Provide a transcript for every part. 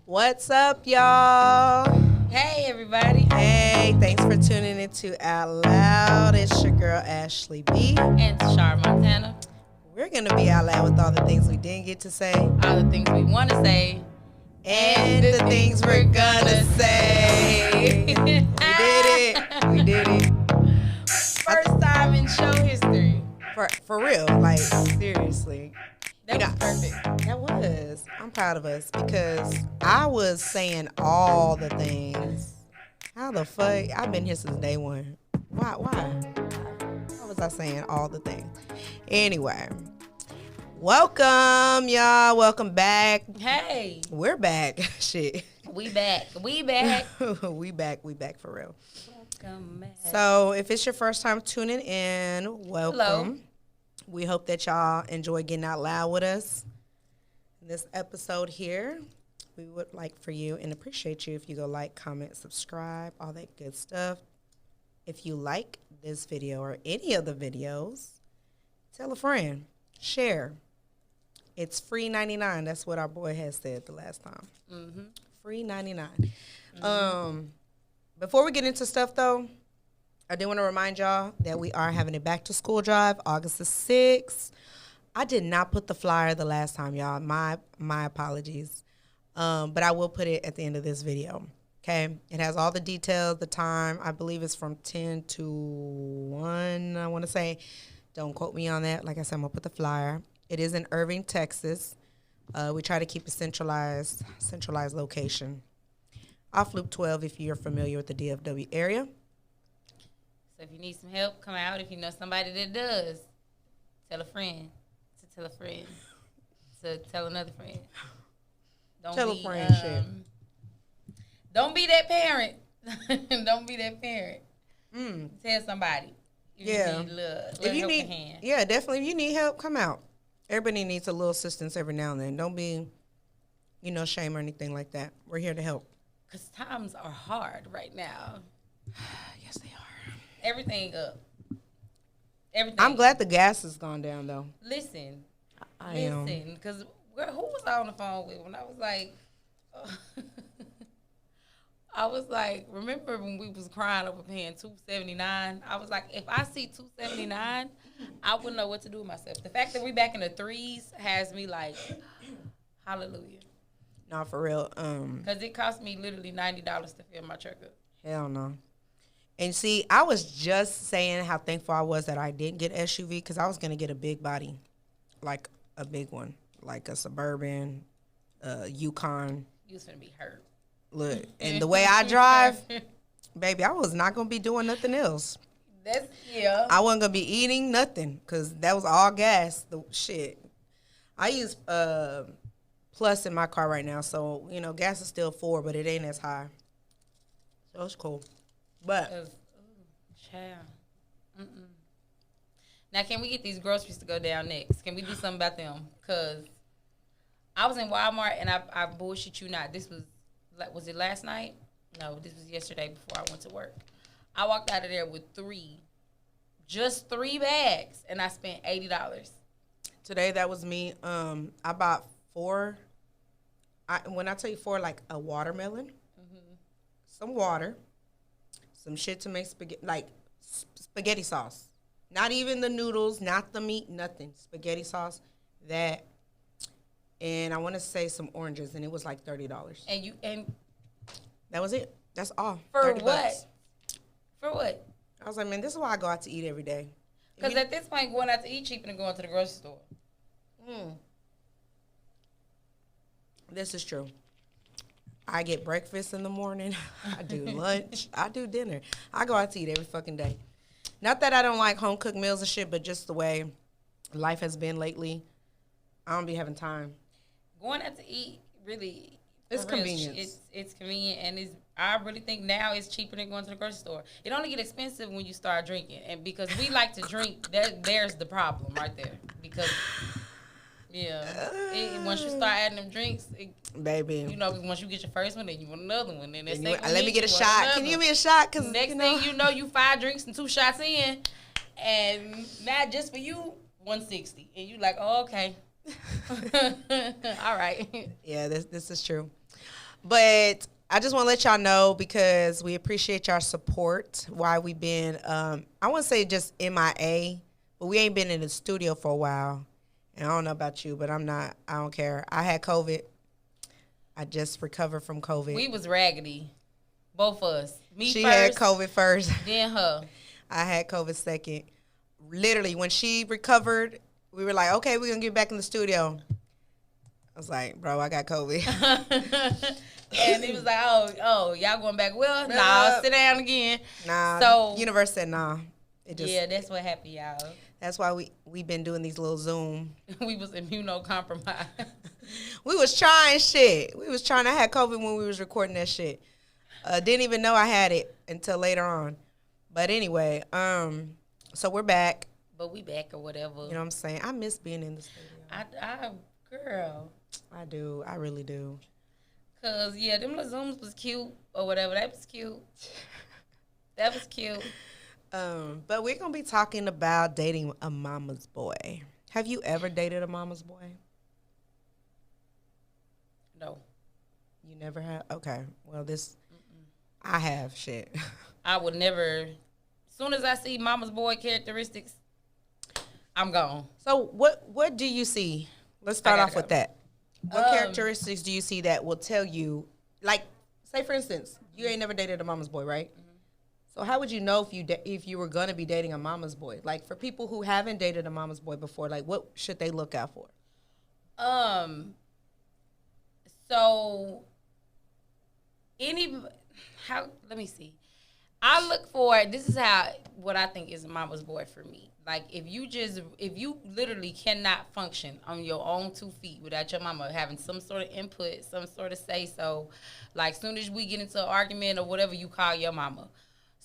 What's up, y'all? Hey, everybody. Hey, thanks for tuning into Out Loud. It's your girl, Ashley B. And Shar Montana. We're going to be out loud with all the things we didn't get to say. All the things we want to say. And the things we're going to say. We did it. We did it. First time in show history. For real. Like, seriously. That was perfect. That was. I'm proud of us because I was saying all the things. How the fuck? I've been here since day one. Why was I saying all the things? Anyway, welcome, y'all. Welcome back. Hey. We're back. Shit. We back. We back. We back for real. Welcome back. So if it's your first time tuning in, welcome. Hello. We hope that y'all enjoy getting out loud with us. In this episode here, we would like for you and appreciate you if you go like, comment, subscribe, all that good stuff. If you like this video or any of the videos, tell a friend, share. It's free 99. That's what our boy has said the last time. Mm-hmm. Free 99. Mm-hmm. Before we get into stuff though, I do want to remind y'all that we are having a back to school drive August the 6th. I did not put the flyer the last time, y'all. My apologies. But I will put it at the end of this video. Okay? It has all the details, the time. I believe it's from 10 to 1, I want to say. Don't quote me on that. Like I said, I'm going to put the flyer. It is in Irving, Texas. We try to keep a centralized location. Off Loop 12 if you're familiar with the DFW area. So if you need some help, come out. If you know somebody that does, tell a friend to tell a friend to tell another friend. Tell a friend shit. Don't be that parent. Don't be that parent. Tell somebody. If you need love. If you need, yeah, definitely. If you need help, come out. Everybody needs a little assistance every now and then. Don't be, shame or anything like that. We're here to help. Because times are hard right now. Yes, they are. Everything up. Everything. I'm glad the gas has gone down, though. Listen. I am. Listen. Because who was I on the phone with when I was like... I was like, remember when we was crying over paying $279? I was like, if I see $279, I wouldn't know what to do with myself. The fact that we back in the threes has me like, hallelujah. No, for real. Because it cost me literally $90 to fill my truck up. Hell no. And see, I was just saying how thankful I was that I didn't get SUV because I was going to get a big body, like a big one, like a Suburban, Yukon. You was going to be hurt. Look, and the way I drive, baby, I was not going to be doing nothing else. I wasn't going to be eating nothing because that was all gas. The shit. I use Plus in my car right now, so, gas is still 4, but it ain't as high. So it's cool. But. Now, can we get these groceries to go down next? Can we do something about them? Because I was in Walmart, and I bullshit you not. This was it last night? No, this was yesterday before I went to work. I walked out of there with just three bags, and I spent $80. Today, that was me. I bought 4. When I tell you 4, like a watermelon, some water, some shit to make spaghetti, like spaghetti sauce. Not even the noodles, not the meat, nothing. Spaghetti sauce, that, and I want to say some oranges, and it was like $30. And that was it. That's all. For $30. what? For what? I was like, man, this is why I go out to eat every day. Because at this point, going out to eat cheaper than going to the grocery store. This is true. I get breakfast in the morning. I do lunch. I do dinner. I go out to eat every fucking day. Not that I don't like home-cooked meals and shit, but just the way life has been lately, I don't be having time. Going out to eat, really, it's convenient. It's convenient, and I really think now it's cheaper than going to the grocery store. It only get expensive when you start drinking, and because we like to drink, there's the problem right there. Because once you start adding them drinks, baby, once you get your first one, then you want another one, then let me get a shot. Can you give me a shot? Cause next thing you know, you 5 drinks and 2 shots in, and now just for you, $160, and you like, oh, okay. All right. Yeah, this is true. But I just want to let y'all know because we appreciate your support. Why we've been, I wouldn't say just MIA, but we ain't been in the studio for a while. And I don't know about you, but I don't care. I had COVID. I just recovered from COVID. We was raggedy. Both of us. Me she first. had COVID first. Then her. I had COVID second. Literally, when she recovered, we were like, okay, we're going to get back in the studio. I was like, bro, I got COVID. And he was like, oh, y'all going back? Well, nah, sit down again. Nah. So Universe said nah. Yeah, that's what happened, y'all. That's why we've been doing these little Zoom. We was immunocompromised. We was trying shit. I had COVID when we was recording that shit. Didn't even know I had it until later on. But anyway, so we're back. But we back or whatever. You know what I'm saying? I miss being in the studio. Girl. I do. I really do. Cause yeah, them little Zooms was cute or whatever. That was cute. That was cute. But we're gonna be talking about dating a mama's boy. Have you ever dated a mama's boy? No. You never have? Okay. Well, I have shit. I would never. As soon as I see mama's boy characteristics, I'm gone. So what do you see? Let's start off with that. What characteristics do you see that will tell you, like, say for instance, you ain't never dated a mama's boy, right? Mm-hmm. So how would you know if you were gonna be dating a mama's boy? Like, for people who haven't dated a mama's boy before, like, what should they look out for? So let me see. I look for, this is what I think is a mama's boy for me. Like, if you literally cannot function on your own 2 feet without your mama having some sort of input, some sort of say so, like, soon as we get into an argument or whatever, you call your mama.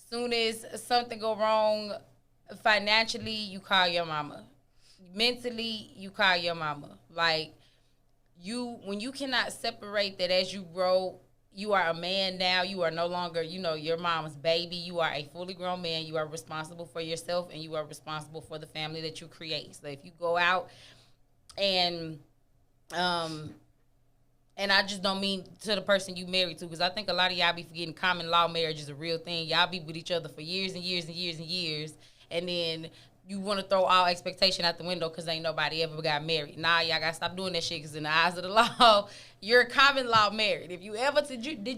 Soon as something go wrong financially, you call your mama. Mentally, you call your mama. Like, when you cannot separate that as you grow, you are a man now. You are no longer, your mom's baby. You are a fully grown man. You are responsible for yourself, and you are responsible for the family that you create. So if you go out and I just don't mean to the person you married to, because I think a lot of y'all be forgetting common law marriage is a real thing. Y'all be with each other for years and years and years and years, and then you want to throw all expectation out the window because ain't nobody ever got married. Nah, y'all got to stop doing that shit because in the eyes of the law, you're common law married. Did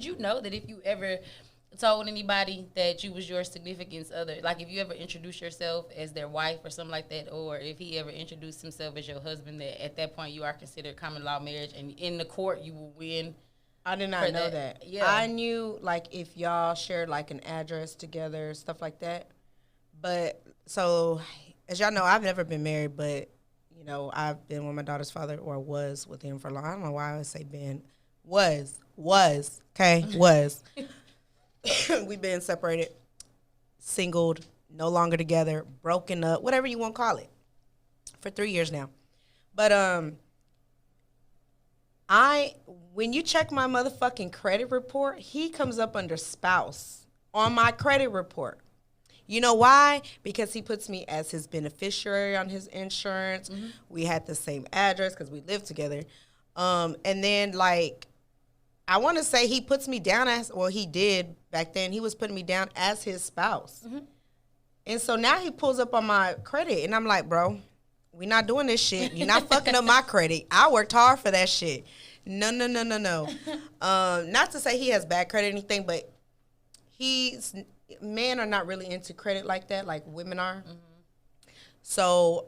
you know that if you ever told anybody that you was your significant other, like if you ever introduced yourself as their wife or something like that, or if he ever introduced himself as your husband, that at that point you are considered common law marriage, and in the court you will win. I did not know that. Yeah. I knew, like, if y'all shared, like, an address together, stuff like that. But, so, as y'all know, I've never been married, but, I've been with my daughter's father, or was with him for a long. I don't know why I would say been. Was, okay? Was. We've been separated, singled, no longer together, broken up, whatever you want to call it, for 3 years now. But, when you check my motherfucking credit report, he comes up under spouse on my credit report. You know why? Because he puts me as his beneficiary on his insurance. Mm-hmm. We had the same address because we lived together. And then, like, I want to say he puts me down as, well, he did back then. He was putting me down as his spouse. Mm-hmm. And so now he pulls up on my credit, and I'm like, bro, we not doing this shit. You're not fucking up my credit. I worked hard for that shit. No. Not to say he has bad credit or anything, but men are not really into credit like that, like women are. Mm-hmm. So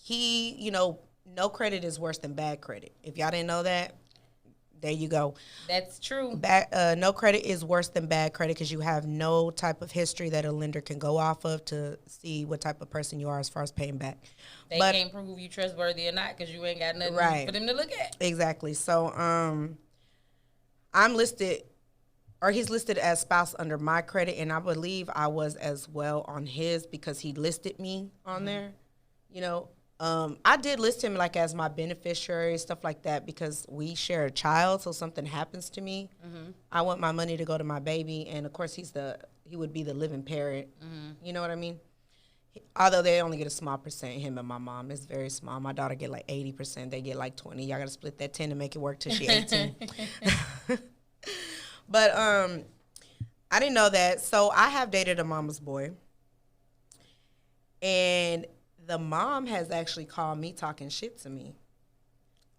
he, no credit is worse than bad credit. If y'all didn't know that, there you go. That's true. No credit is worse than bad credit because you have no type of history that a lender can go off of to see what type of person you are as far as paying back. They can't prove you trustworthy or not because you ain't got nothing for them to look at. Exactly. So I'm listed, or he's listed as spouse under my credit, and I believe I was as well on his because he listed me on there. I did list him like as my beneficiary, stuff like that, because we share a child. So something happens to me, I want my money to go to my baby, and of course he would be the living parent. Mm-hmm. You know what I mean? Although they only get a small percent, him and my mom, it's very small. My daughter get like 80%. They get like 20. Y'all got to split that 10 to make it work till she 18. But I didn't know that. So I have dated a mama's boy. And the mom has actually called me talking shit to me.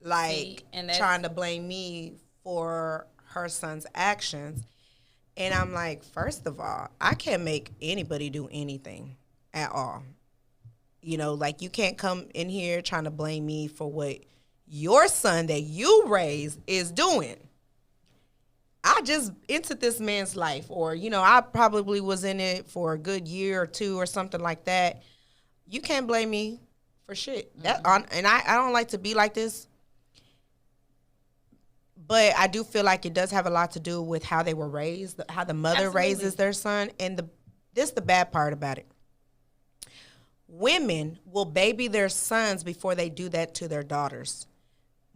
Like, trying to blame me for her son's actions. And I'm like, first of all, I can't make anybody do anything at all. You know, like, you can't come in here trying to blame me for what your son that you raised is doing. I just entered this man's life, or, you know, I probably was in it for a good year or two or something like that. You can't blame me for shit. And I don't like to be like this, but I do feel like it does have a lot to do with how they were raised, how the mother raises their son. And this is the bad part about it. Women will baby their sons before they do that to their daughters.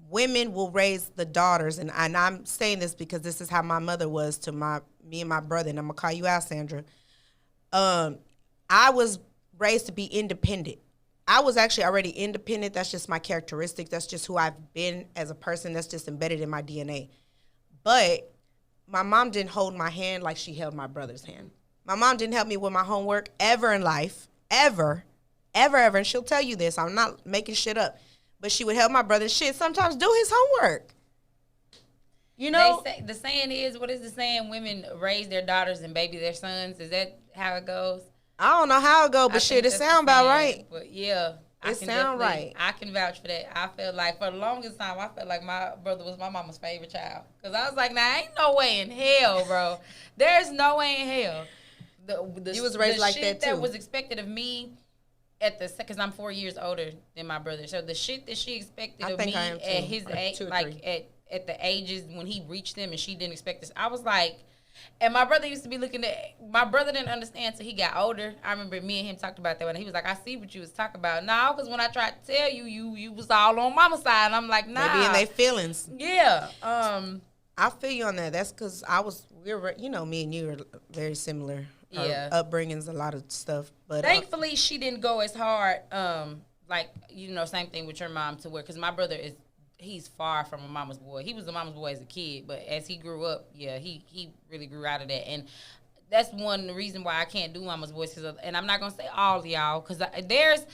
Women will raise the daughters, and I'm saying this because this is how my mother was to me and my brother, and I'm going to call you out, Sandra. I was raised to be independent. I was actually already independent. That's just my characteristic. That's just who I've been as a person. That's just embedded in my DNA. But my mom didn't hold my hand like she held my brother's hand. My mom didn't help me with my homework ever in life, ever. And she'll tell you this. I'm not making shit up. But she would help my brother sometimes do his homework. You know? The saying is, what is the saying? Women raise their daughters and baby their sons. Is that how it goes? I don't know how it goes, but shit, it sound about right. But yeah. It sound right. I can vouch for that. I feel like for the longest time, I felt like my brother was my mama's favorite child. Because I was like, nah, ain't no way in hell, bro. There's no way in hell. You was raised like that, too. The shit that was expected of me because I'm 4 years older than my brother. So the shit that she expected of me at his age, like at the ages when he reached them and she didn't expect this, I was like, and my brother used to be looking at, my brother didn't understand till he got older. I remember me and him talked about that when he was like, I see what you was talking about. No, because when I tried to tell you, you was all on mama's side. And I'm like, nah. Maybe in their feelings. Yeah. I feel you on that. That's because me and you are very similar. Yeah. Upbringings, a lot of stuff. But thankfully, she didn't go as hard, same thing with your mom to where, because my brother he's far from a mama's boy. He was a mama's boy as a kid, but as he grew up, yeah, he really grew out of that. And that's one reason why I can't do mama's boys. And I'm not going to say all of y'all, because there's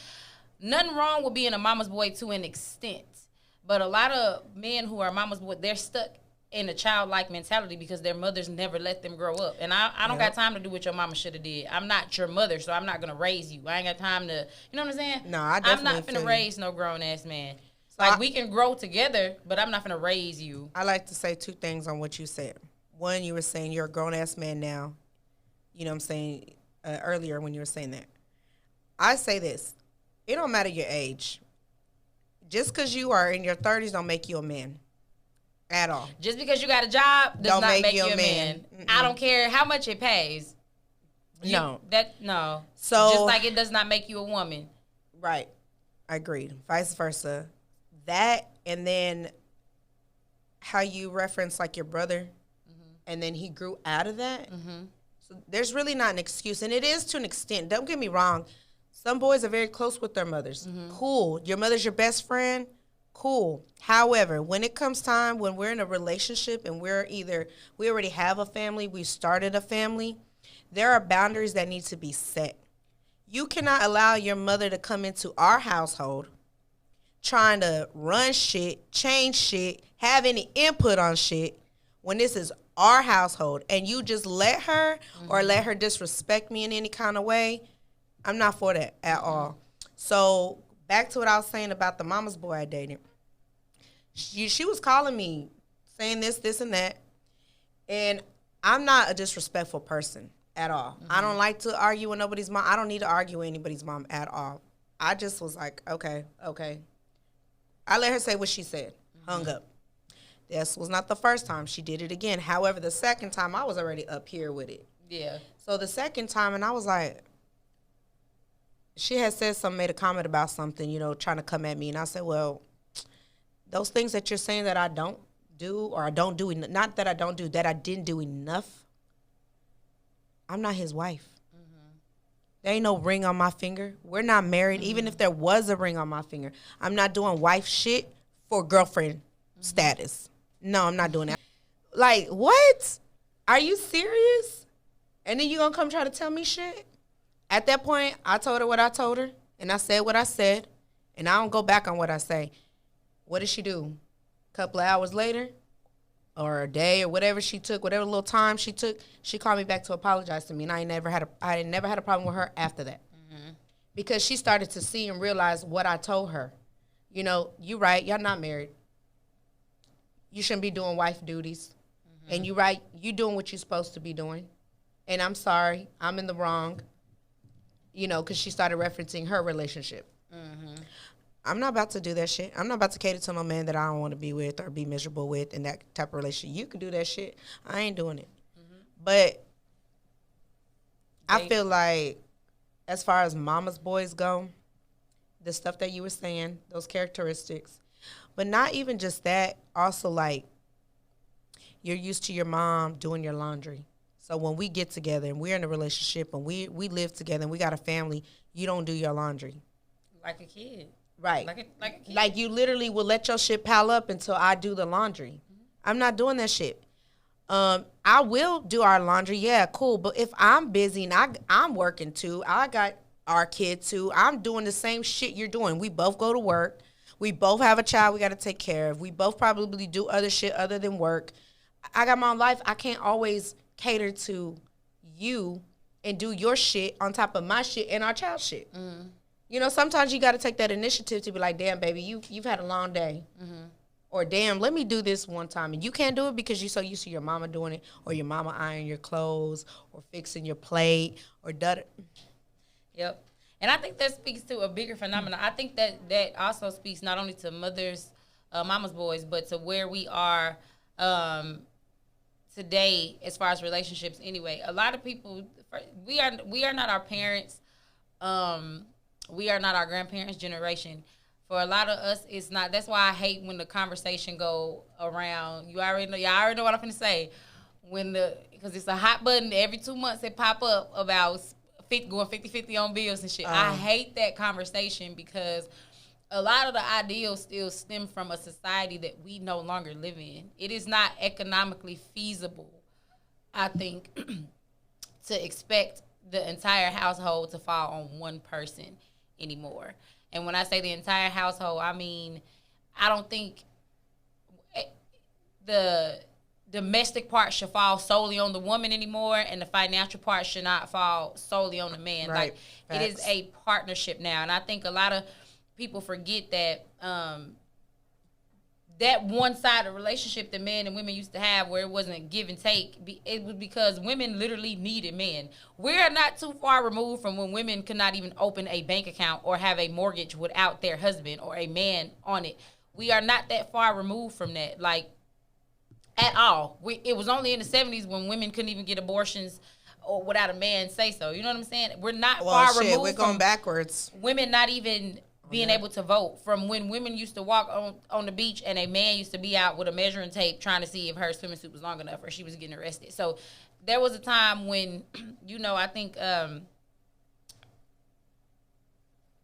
nothing wrong with being a mama's boy to an extent. But a lot of men who are mama's boy, they're stuck in a childlike mentality because their mothers never let them grow up. And I don't got time to do what your mama should have did. I'm not your mother, so I'm not going to raise you. I ain't got time to, you know what I'm saying? No, I definitely I'm not finna raise no grown-ass man. Like, we can grow together, but I'm not going to raise you. I like to say two things on what you said. One, you were saying you're a grown-ass man now. You know what I'm saying? Earlier when you were saying that. I say this. It don't matter your age. Just because you are in your 30s don't make you a man. At all. Just because you got a job does not make you a man. I don't care how much it pays. No. So just like it does not make you a woman. Right. I agree. Vice versa. That, and then how you reference like your brother, and then he grew out of that. So there's really not an excuse, and it is to an extent. Don't get me wrong. Some boys are very close with their mothers. Cool. Your mother's your best friend. Cool. However, when it comes time when we're in a relationship and we already have a family, we started a family, there are boundaries that need to be set. You cannot allow your mother to come into our household trying to run shit, change shit, have any input on shit when this is our household, and you just let her or let her disrespect me in any kind of way. I'm not for that at all. So back to what I was saying about the mama's boy I dated. She was calling me saying this, and that. And I'm not a disrespectful person at all. I don't like to argue with nobody's mom. I don't need to argue with anybody's mom at all. I just was like, okay. I let her say what she said. Hung up. This was not the first time. She did it again. However, the second time, I was already up here with it. Yeah. So the second time, and I was like, she had said something, made a comment about something, trying to come at me. And I said, well, those things that you're saying that I don't do, or I don't do, not that I don't do, that I didn't do enough, I'm not his wife. There ain't no ring on my finger. We're not married. Even if there was a ring on my finger, I'm not doing wife shit for girlfriend status. No, I'm not doing that. Like, what? Are you serious? And then you gonna come try to tell me shit? At that point, I told her what I told her, and I said what I said, and I don't go back on what I say. What did she do? A couple of hours later, or a day, or whatever she took, whatever little time she took, she called me back to apologize to me, and I never had a problem with her after that, because she started to see and realize what I told her. You know, you right, y'all not married. You shouldn't be doing wife duties, and you right, you doing what you're supposed to be doing, and I'm sorry, I'm in the wrong. You know, because she started referencing her relationship. I'm not about to do that shit. I'm not about to cater to no man that I don't want to be with or be miserable with in that type of relationship. You can do that shit. I ain't doing it. But I feel like as far as mama's boys go, the stuff that you were saying, those characteristics, but not even just that, also like you're used to your mom doing your laundry. So when we get together and we're in a relationship and we live together and we got a family, you don't do your laundry. Like a kid. Right. Like a kid. Like you literally will let your shit pile up until I do the laundry. I'm not doing that shit. I will do our laundry. Yeah, cool. But if I'm busy and I'm working too, I got our kid too, I'm doing the same shit you're doing. We both go to work. We both have a child we got to take care of. We both probably do other shit other than work. I got my own life. I can't always cater to you and do your shit on top of my shit and our child shit. You know, sometimes you got to take that initiative to be like, damn, baby, you've had a long day. Or damn, let me do this one time. And you can't do it because you're so used to your mama doing it, or your mama ironing your clothes, or fixing your plate, or Yep. And I think that speaks to a bigger phenomenon. I think that also speaks not only to mothers, mama's boys, but to where we are today as far as relationships anyway. A lot of people, we are not our parents, we are not our grandparents' generation. For a lot of us, it's not. That's why I hate when the conversation go around. Y'all already know what I'm finna say. Because it's a hot button every 2 months it pop up about going 50-50 on bills and shit. I hate that conversation because a lot of the ideals still stem from a society that we no longer live in. It is not economically feasible, I think, to expect the entire household to fall on one person anymore. And when I say the entire household, I mean, I don't think the domestic part should fall solely on the woman anymore, and the financial part should not fall solely on the man. Right. Like, facts. It is a partnership now. And I think a lot of people forget that that one-sided relationship that men and women used to have where it wasn't give and take, it was because women literally needed men. We're not too far removed from when women could not even open a bank account or have a mortgage without their husband or a man on it. We are not that far removed from that, like, at all. It was only in the 70s when women couldn't even get abortions or without a man say so. You know what I'm saying? We're not far removed. We're going backwards. Women not even being able to vote, from when women used to walk on the beach and a man used to be out with a measuring tape trying to see if her swimming suit was long enough or she was getting arrested. So there was a time when, you know, I think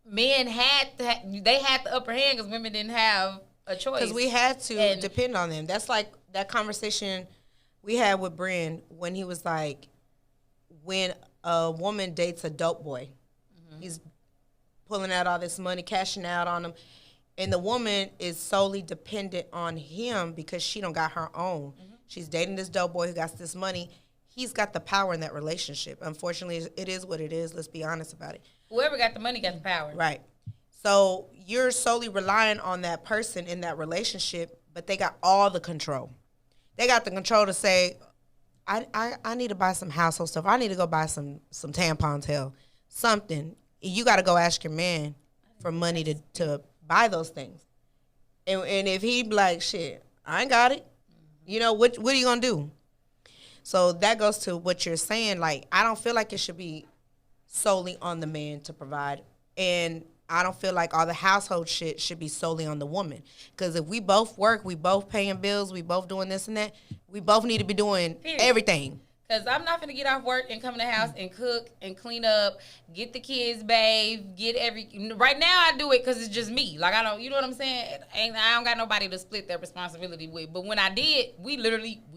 men had the upper hand because women didn't have a choice. Because we had to depend on them. That's like that conversation we had with Bren when he was like, when a woman dates a dope boy, he's pulling out all this money, cashing out on him, and the woman is solely dependent on him because she don't got her own. She's dating this dope boy who got this money. He's got the power in that relationship. Unfortunately, it is what it is. Let's be honest about it. Whoever got the money got the power. Right. So you're solely relying on that person in that relationship, but they got all the control. They got the control to say, I need to buy some household stuff. I need to go buy some tampons, hell, something. You got to go ask your man for money to buy those things. And if he be like, shit, I ain't got it, you know, what are you going to do? So that goes to what you're saying. Like, I don't feel like it should be solely on the man to provide. And I don't feel like all the household shit should be solely on the woman. Because if we both work, we both paying bills, we both doing this and that, we both need to be doing everything. Because I'm not going to get off work and come in the house and cook and clean up, get the kids bathed, get right now I do it because it's just me. Like, I don't, you know what I'm saying? I don't got nobody to split that responsibility with. But when I did, we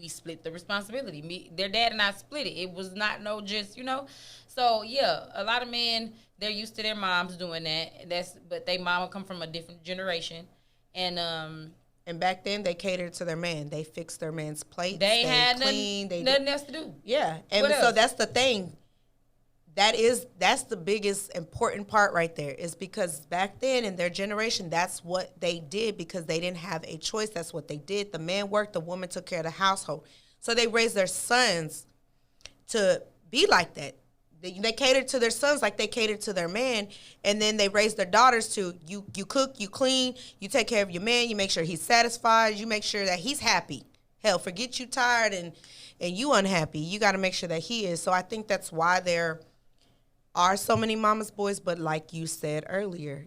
split the responsibility. Their dad and I split it. It was not just, So, yeah, a lot of men, they're used to their moms doing that. But they mama come from a different generation. And back then, they catered to their man. They fixed their man's plates. They had clean. Nothing else to do. Yeah. And so that's the thing. That's the biggest important part right there, is because back then in their generation, that's what they did because they didn't have a choice. That's what they did. The man worked, the woman took care of the household. So they raised their sons to be like that. They catered to their sons like they catered to their man, and then they raised their daughters to you cook, you clean, you take care of your man, you make sure he's satisfied, you make sure that he's happy. Hell, forget you tired and you unhappy. You got to make sure that he is. So I think that's why there are so many mama's boys, but like you said earlier,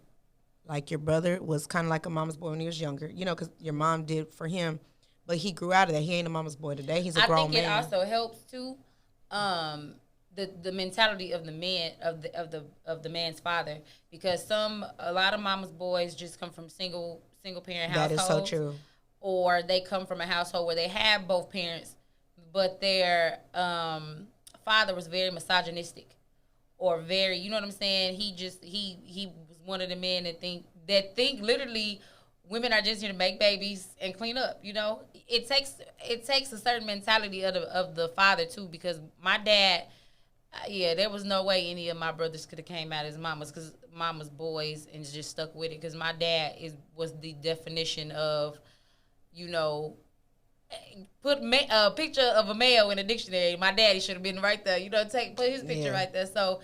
like your brother was kind of like a mama's boy when he was younger, because your mom did for him, but he grew out of that. He ain't a mama's boy today. He's a grown man. I think it also helps too. The mentality of the man of the man's father, because a lot of mama's boys just come from single parent households. That is so true. Or they come from a household where they have both parents, but their father was very misogynistic or very, you know what I'm saying? He was one of the men that think literally women are just here to make babies and clean up. It takes a certain mentality of the father too, because my dad. There was no way any of my brothers could have came out as mamas, because mama's boys, and just stuck with it. Because my dad was the definition of, put a picture of a male in a dictionary. My daddy should have been right there. Put his picture right there. So,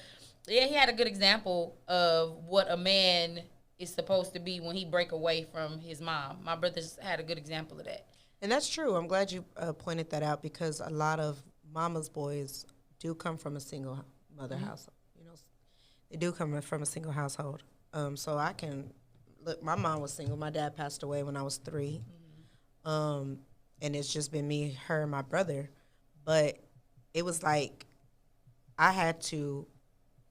he had a good example of what a man is supposed to be when he break away from his mom. My brothers had a good example of that. And that's true. I'm glad you pointed that out, because a lot of mama's boys do come from a single mother household. They do come from a single household. So I can look. My mom was single. My dad passed away when I was 3, and it's just been me, her, and my brother. But it was like I had to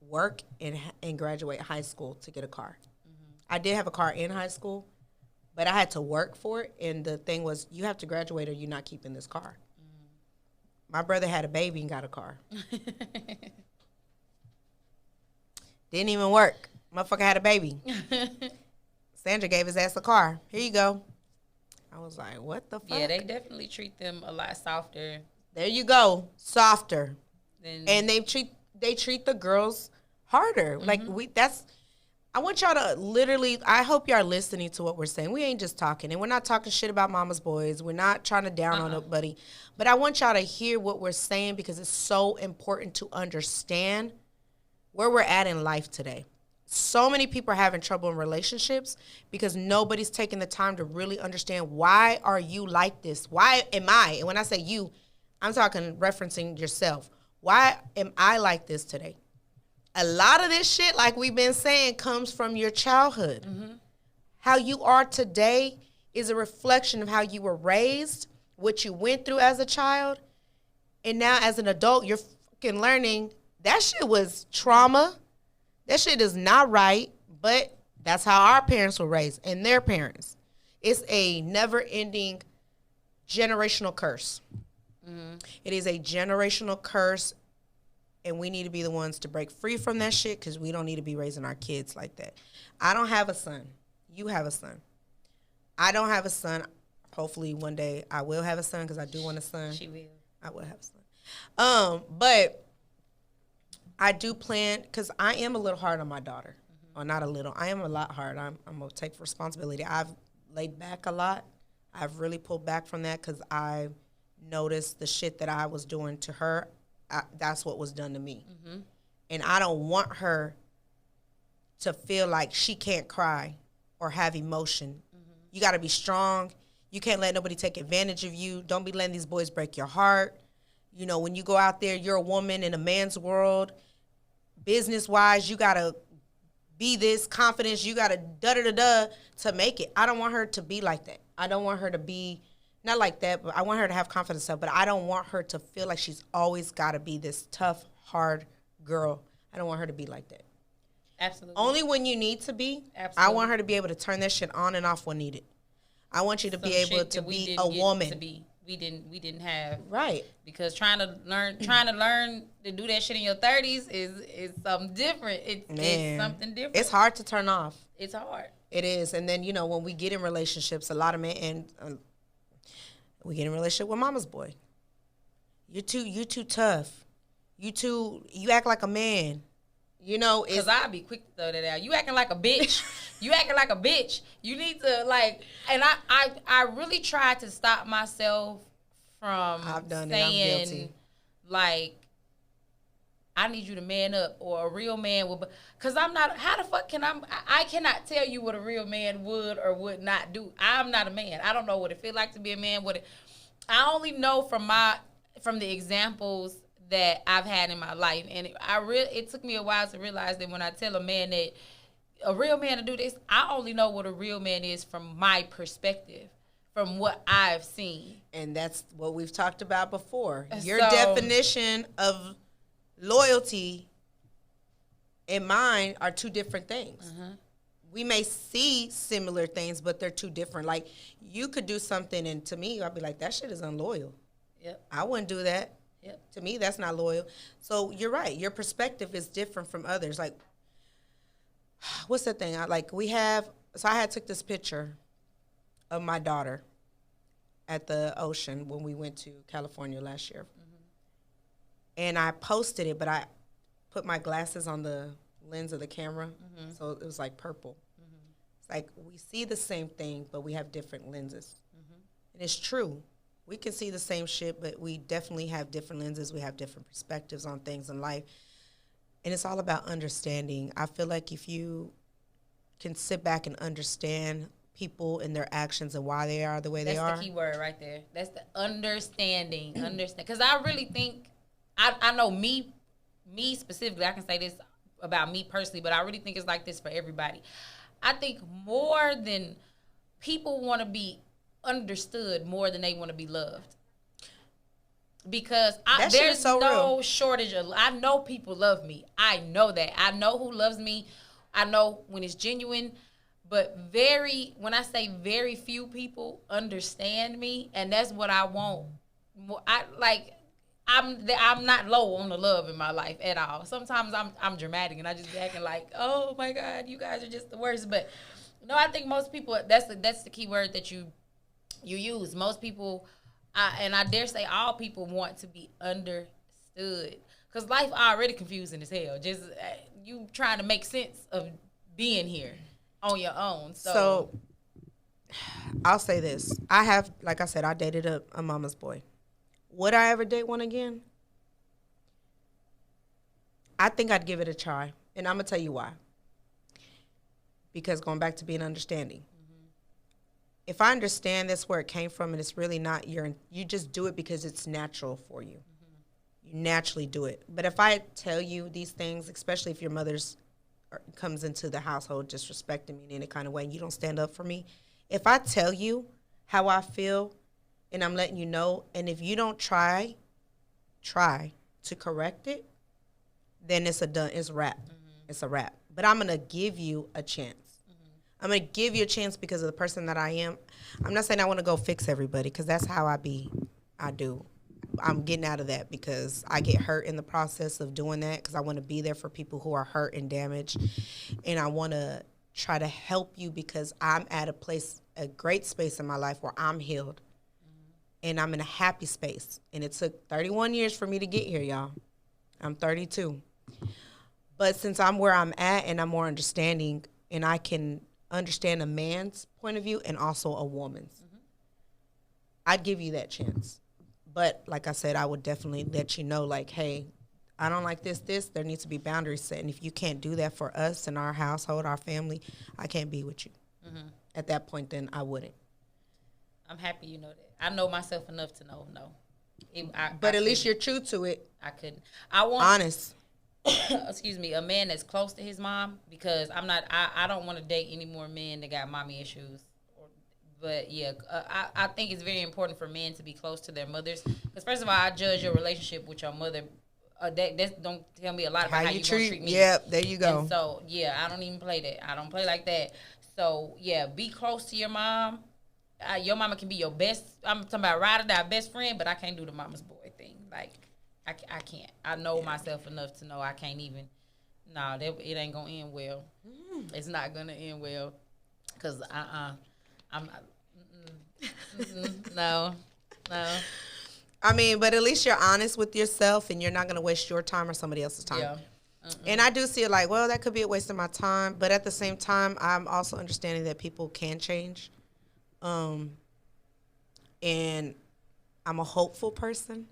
work and graduate high school to get a car. I did have a car in high school, but I had to work for it. And the thing was, you have to graduate or you're not keeping this car. My brother had a baby and got a car. Didn't even work. Motherfucker had a baby. Sandra gave his ass a car. Here you go. I was like, what the fuck? Yeah, they definitely treat them a lot softer. There you go. Softer. And they treat the girls harder. Like I want y'all to literally, I hope y'all are listening to what we're saying. We ain't just talking, and we're not talking shit about mama's boys. We're not trying to down on nobody. But I want y'all to hear what we're saying, because it's so important to understand where we're at in life today. So many people are having trouble in relationships because nobody's taking the time to really understand, why are you like this? Why am I? And when I say you, I'm talking referencing yourself. Why am I like this today? A lot of this shit, like we've been saying, comes from your childhood. How you are today is a reflection of how you were raised, what you went through as a child, and now as an adult, you're fucking learning that shit was trauma. That shit is not right, but that's how our parents were raised and their parents. It's a never-ending generational curse. It is a generational curse. And we need to be the ones to break free from that shit, because we don't need to be raising our kids like that. I don't have a son. You have a son. I don't have a son. Hopefully one day I will have a son, because I do want a son. She will. I will have a son. But I do plan, because I am a little hard on my daughter. Or not a little. I am a lot hard. I'm going to take responsibility. I've laid back a lot. I've really pulled back from that, because I noticed the shit that I was doing to her. That's what was done to me. And I don't want her to feel like she can't cry or have emotion. You got to be strong. You can't let nobody take advantage of you. Don't be letting these boys break your heart. When you go out there, you're a woman in a man's world. Business-wise, you got to be this confidence. You got to da-da-da-da to make it. I don't want her to be like that. I don't want her to be not like that, but I want her to have confidence up, but I don't want her to feel like she's always got to be this tough, hard girl. I don't want her to be like that. Absolutely. Only when you need to be. Absolutely. I want her to be able to turn that shit on and off when needed. I want you to be able to be a woman. We didn't have right, because trying to learn to do that shit in your 30s is something different. It's something different. It's hard to turn off. It's hard. It is, and then when we get in relationships, a lot of men and we get in a relationship with mama's boy. You too tough. You act like a man. Because I'll be quick to throw that out. You acting like a bitch. You acting like a bitch. You need to, and I really tried to stop myself from saying, like, I need you to man up, or a real man will. Because I'm not, how the fuck I cannot tell you what a real man would or would not do. I'm not a man. I don't know what it feels like to be a man. I only know from the examples that I've had in my life, and it took me a while to realize that when I tell a man that a real man to do this, I only know what a real man is from my perspective, from what I've seen. And that's what we've talked about before. Your definition of loyalty and mine are two different things. We may see similar things, but they're two different. Like, you could do something, and to me, I'd be like, that shit is unloyal. Yep. I wouldn't do that. Yep. To me, that's not loyal. So you're right. Your perspective is different from others. Like, what's the thing? I had took this picture of my daughter at the ocean when we went to California last year. And I posted it, but I put my glasses on the lens of the camera, so it was like purple. It's like we see the same thing, but we have different lenses. And it's true. We can see the same shit, but we definitely have different lenses. We have different perspectives on things in life. And it's all about understanding. I feel like if you can sit back and understand people and their actions and why they are the way they are. That's the key word right there. That's the understanding. Because I really think, I know me specifically, I can say this about me personally, but I really think it's like this for everybody. I think more than people want to be understood more than they want to be loved, because there's no shortage of. I know people love me. I know that. I know who loves me. I know when it's genuine, but when I say very few people understand me, and that's what I want. I'm not low on the love in my life at all. Sometimes I'm dramatic and I just be acting like, oh my God, you guys are just the worst. But no, I think most people, that's the key word that you use. Most people, and I dare say all people, want to be understood. Because life already confusing as hell. Just you trying to make sense of being here on your own. So I'll say this. Like I said, I dated a mama's boy. Would I ever date one again? I think I'd give it a try. And I'm going to tell you why. Because going back to being understanding. If I understand that's where it came from and it's really not you just do it because it's natural for you. You naturally do it. But if I tell you these things, especially if your mother's comes into the household disrespecting me in any kind of way and you don't stand up for me, if I tell you how I feel and I'm letting you know, and if you don't try to correct it, then it's a wrap. It's a wrap. But I'm going to give you a chance. I'm going to give you a chance because of the person that I am. I'm not saying I want to go fix everybody, because that's how I do. I'm getting out of that because I get hurt in the process of doing that, because I want to be there for people who are hurt and damaged. And I want to try to help you because I'm at a great space in my life where I'm healed. And I'm in a happy space. And it took 31 years for me to get here, y'all. I'm 32. But since I'm where I'm at and I'm more understanding and I can understand a man's point of view and also a woman's, I'd give you that chance. But like I said, I would definitely let you know, like, hey, I don't like this. There needs to be boundaries set. And if you can't do that for us and our household, our family, I can't be with you. At that point, then I wouldn't. I'm happy you know that. I know myself enough to know no. But at least you're true to it. I couldn't. I want honest. Excuse me, a man that's close to his mom, because I don't want to date any more men that got mommy issues. But yeah, I think it's very important for men to be close to their mothers. Because first of all, I judge your relationship with your mother. That don't tell me a lot about how you treat me. Yep, there you go. And so yeah, I don't even play that. I don't play like that. So yeah, be close to your mom. Your mama can be your best. I'm talking about ride or die best friend, but I can't do the mama's boy thing. Like I can't. I know myself enough to know I can't even. No, it ain't gonna end well. It's not gonna end well. Cause I'm no. I mean, but at least you're honest with yourself, and you're not gonna waste your time or somebody else's time. Yeah. And I do see it like, well, that could be a waste of my time, but at the same time, I'm also understanding that people can change. And I'm a hopeful person,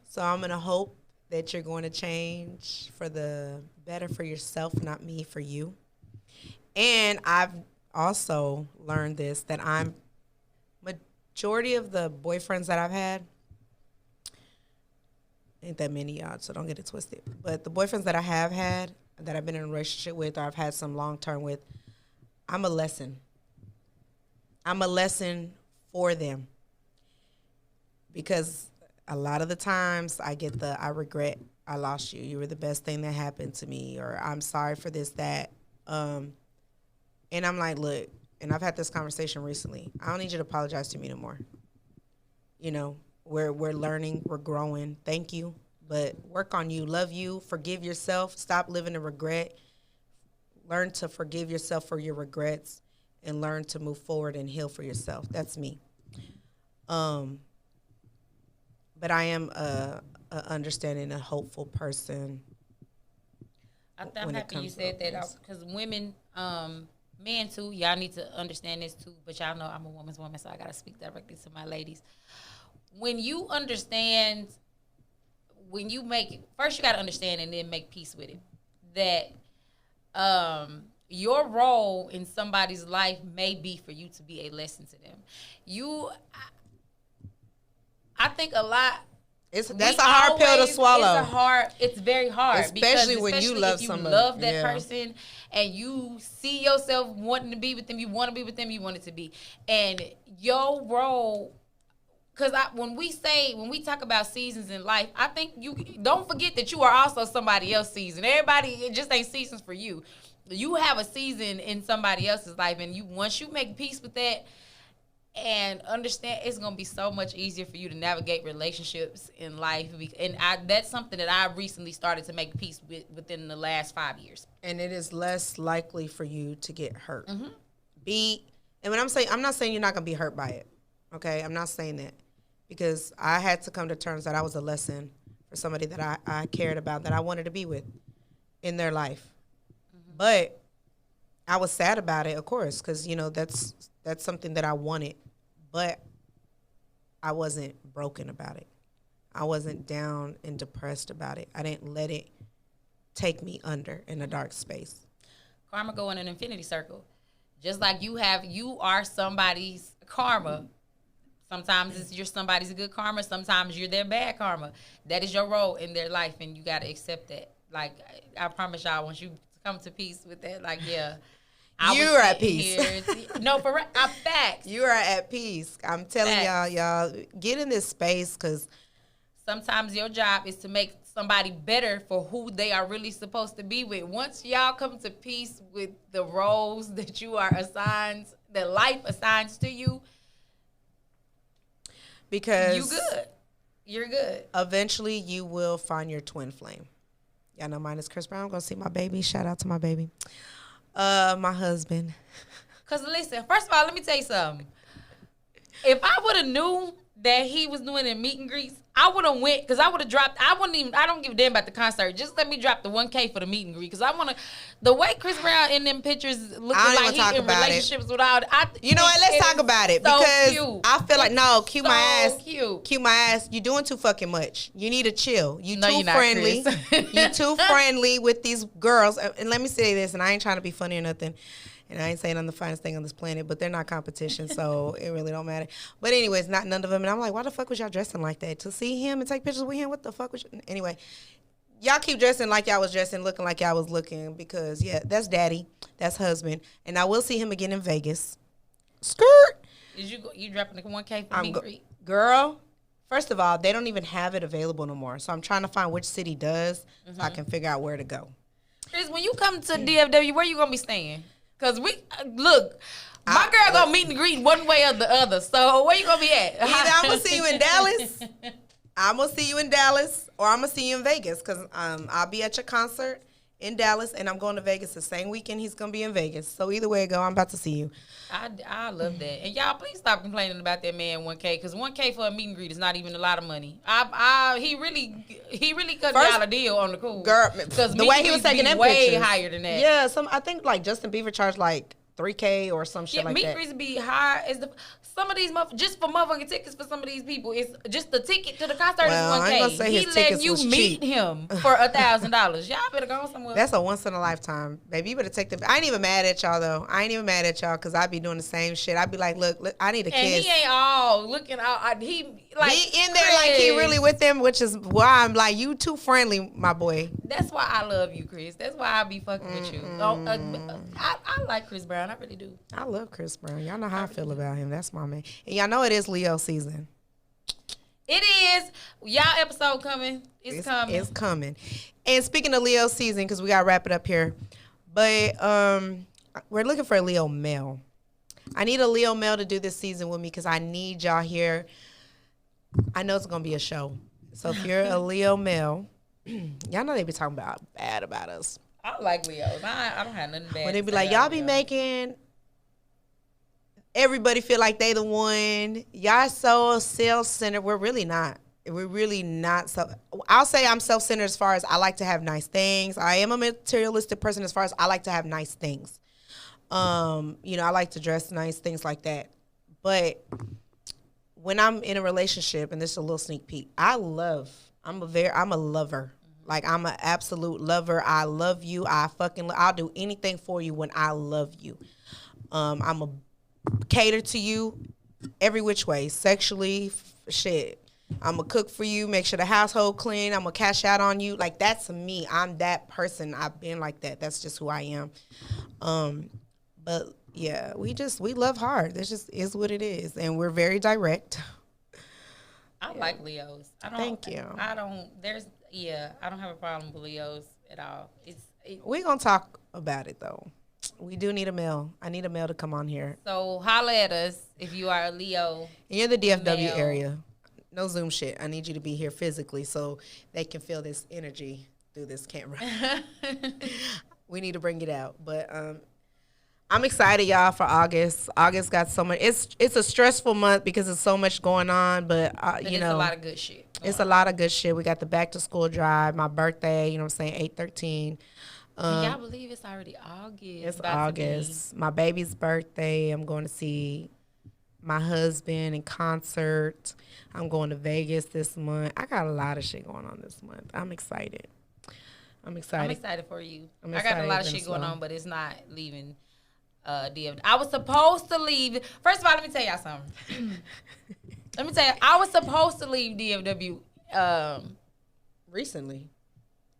so I'm gonna hope that you're going to change for the better for yourself, not me, for you. And I've also learned this, that majority of the boyfriends that I've had, ain't that many, y'all, so don't get it twisted. But the boyfriends that I have had, that I've been in a relationship with, or I've had some long term with, I'm a lesson. I'm a lesson for them. Because a lot of the times I get I regret I lost you. You were the best thing that happened to me, or I'm sorry for this, that. And I'm like, look, and I've had this conversation recently. I don't need you to apologize to me no more. You know, we're learning, we're growing. Thank you. But work on you, love you, forgive yourself, stop living in regret. Learn to forgive yourself for your regrets and learn to move forward and heal for yourself. That's me. But I am a understanding, a hopeful person. I'm happy you said that, because women, men too, y'all need to understand this too. But y'all know I'm a woman's woman, so I gotta speak directly to my ladies. When you understand, first you gotta understand and then make peace with it. That your role in somebody's life may be for you to be a lesson to them. I think a lot. That's a hard pill to swallow. It's very hard, especially when you love if somebody. You love that person, and you see yourself wanting to be with them. You want to be with them. You want it to be, and your role. Because when we talk about seasons in life, I think you don't forget that you are also somebody else's season. Everybody, it just ain't seasons for you. You have a season in somebody else's life, and once you make peace with that and understand, it's gonna be so much easier for you to navigate relationships in life. And that's something that I recently started to make peace with within the last 5 years. And it is less likely for you to get hurt. Mm-hmm. And when I'm not saying you're not gonna be hurt by it. Okay, I'm not saying that. Because I had to come to terms that I was a lesson for somebody that I cared about, that I wanted to be with in their life. Mm-hmm. But I was sad about it, of course, because, that's something that I wanted. But I wasn't broken about it. I wasn't down and depressed about it. I didn't let it take me under in a dark space. Karma go in an infinity circle. Just like you are somebody's karma. Sometimes you're somebody's good karma. Sometimes you're their bad karma. That is your role in their life, and you got to accept that. Like, I promise y'all, once you come to peace with that, like, yeah. You're at peace. No, for facts. You are at peace. I'm telling y'all, get in this space, because sometimes your job is to make somebody better for who they are really supposed to be with. Once y'all come to peace with the roles that you are assigned, that life assigns to you, because you're good. Eventually, you will find your twin flame. Y'all know mine is Chris Brown. I'm going to see my baby. Shout out to my baby. My husband. Because listen, first of all, let me tell you something. If I would have knew that he was doing the meet and greets, I would have went, because I would have dropped, I don't give a damn about the concert. Just let me drop the $1K for the meet and greet, because I want to, the way Chris Brown in them pictures looking like he in relationships with all, you know what, let's talk about it, so because cute. I feel like, no, cute so my ass. Cute my ass. You're doing too fucking much. You need to chill. You no, too you're friendly. Not, you too friendly with these girls. And let me say this, and I ain't trying to be funny or nothing. And I ain't saying I'm the finest thing on this planet, but they're not competition, so it really don't matter. But anyways, not none of them. And I'm like, why the fuck was y'all dressing like that? To see him and take pictures with him? What the fuck was you? Anyway, y'all keep dressing like y'all was dressing, looking like y'all was looking, because, yeah, that's daddy. That's husband. And I will see him again in Vegas. Skirt. Is you dropping the 1K for I'm meet and greet? Girl, first of all, they don't even have it available no more. So I'm trying to find which city does so I can figure out where to go. Chris, when you come to DFW, where you gonna be staying? Cause we look, my girl gonna meet and greet one way or the other. So where you gonna be at? Either I'm gonna see you in Dallas, or I'm gonna see you in Vegas because I'll be at your concert in Dallas, and I'm going to Vegas the same weekend he's gonna be in Vegas. So either way it go, I'm about to see you. I love that. And y'all, please stop complaining about that man 1K, because 1K for a meet and greet is not even a lot of money. He really cut y'all a deal on the cool. Girl, because the way he was taking them way pictures, higher than that. Yeah, I think like Justin Bieber charged like $3K or some shit like meet that. and greets be high. Some of these just for motherfucking tickets for some of these people, it's just the ticket to the concert is 1K. I ain't gonna say his he tickets letting you was meet cheap. him for $1,000. Y'all better go somewhere. That's a once in a lifetime, baby. You better take them. I ain't even mad at y'all though. I ain't even mad at y'all because I be doing the same shit. I be like, look, I need a kiss. And he ain't all looking out. He in there like he really with them, which is why I'm like, you too friendly, my boy. That's why I love you, Chris. That's why I be fucking with you. I like Chris Brown. I really do. I love Chris Brown. Y'all know how I feel about him. That's my man. And y'all know it is Leo season. It is. Y'all episode coming. It's coming. It's coming. And speaking of Leo season, because we got to wrap it up here, but we're looking for a Leo male. I need a Leo male to do this season with me because I need y'all here. I know it's going to be a show. So if you're a Leo male, y'all know they be talking bad about us. I like Leos. I don't have nothing bad. When they be like, y'all be making everybody feel like they the one. Y'all so self-centered. We're really not. We're really not. So I'll say I'm self-centered as far as I like to have nice things. I am a materialistic person as far as I like to have nice things. I like to dress nice, things like that. But when I'm in a relationship, and this is a little sneak peek, I'm a lover. Like, I'm an absolute lover. I love you. I'll do anything for you when I love you. I'm a cater to you every which way, sexually, shit. I'm gonna cook for you, make sure the household clean. I'm gonna cash out on you. Like, that's me. I'm that person. I've been like that. That's just who I am. But yeah, we love hard. This just is what it is, and we're very direct. I like Leos. Thank you. I don't have a problem with Leos at all. We're gonna talk about it though. We do need a male. I need a male to come on here. So holla at us if you are a Leo. And you're the DFW male. area. No Zoom shit. I need you to be here physically so they can feel this energy through this camera. We need to bring it out. But I'm excited, y'all, for August. August got so much. It's a stressful month because there's so much going on. But, it's a lot of good shit. It's a lot of good shit. We got the back to school drive, my birthday, you know what I'm saying, 8/13. Can y'all believe it's already August? It's August. My baby's birthday. I'm going to see my husband in concert. I'm going to Vegas this month. I got a lot of shit going on this month. I'm excited. I'm excited for you. I got a lot of shit going on, but it's not leaving DFW. I was supposed to leave. First of all, let me tell y'all something. I was supposed to leave DFW recently.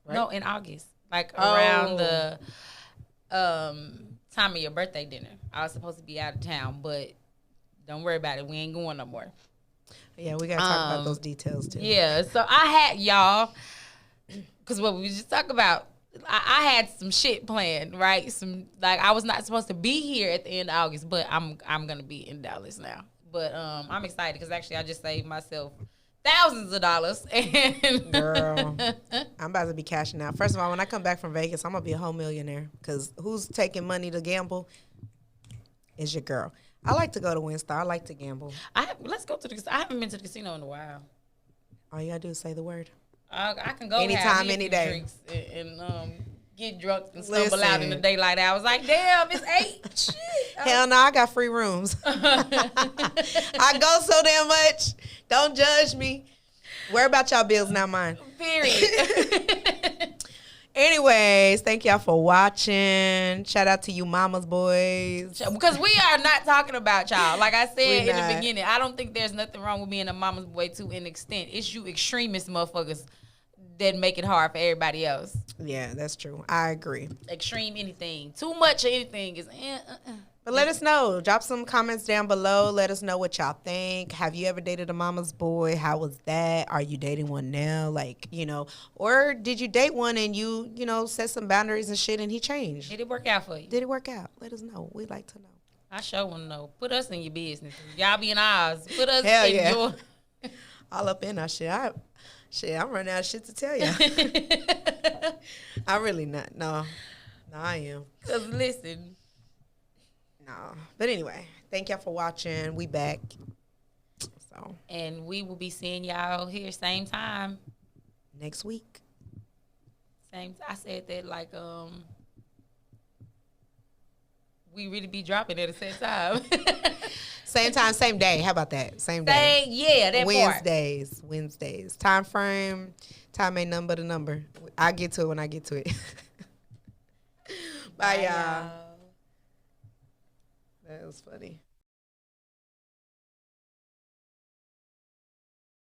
Right? No, in August. Like around the time of your birthday dinner. I was supposed to be out of town, but don't worry about it. We ain't going no more. Yeah, we got to talk about those details, too. Yeah, so I had, y'all, because what we just talked about, I had some shit planned, right? I was not supposed to be here at the end of August, but I'm going to be in Dallas now. But I'm excited because actually I just saved myself thousands of dollars. And girl, I'm about to be cashing out. First of all, when I come back from Vegas, I'm going to be a whole millionaire because who's taking money to gamble is your girl. I like to go to WinStar. I like to gamble. Let's go to the casino. I haven't been to the casino in a while. All you got to do is say the word. I can go anytime, any day. Drinks and get drunk and stumble out in the daylight hours. Like, damn, it's 8. Shit. Hell no, I got free rooms. I go so damn much. Don't judge me. Worry about y'all bills, not mine. Period. Anyways, thank y'all for watching. Shout out to you mamas, boys. Because we are not talking about y'all. Like I said in the beginning, I don't think there's nothing wrong with being a mama's boy to an extent. It's you extremist motherfuckers that make it hard for everybody else. Yeah, that's true. I agree. Extreme anything. Too much of anything is But let us know. Drop some comments down below. Let us know what y'all think. Have you ever dated a mama's boy? How was that? Are you dating one now? Like, or did you date one and you set some boundaries and shit and he changed? Did it work out for you? Did it work out? Let us know. We'd like to know. I sure want to know. Put us in your business. Y'all be in ours. Put us Hell in yeah. your... All up in our shit. I'm running out of shit to tell you. I really not. No, I am. Because listen. No. But anyway, thank y'all for watching. We back. So. And we will be seeing y'all here same time. Next week. I said that like we really be dropping at the same time. Same time, same day. How about that? Same day. Yeah, that Wednesdays. Wednesdays. Time frame. Time ain't nothing but a number. I'll get to it when I get to it. Bye, y'all. That was funny.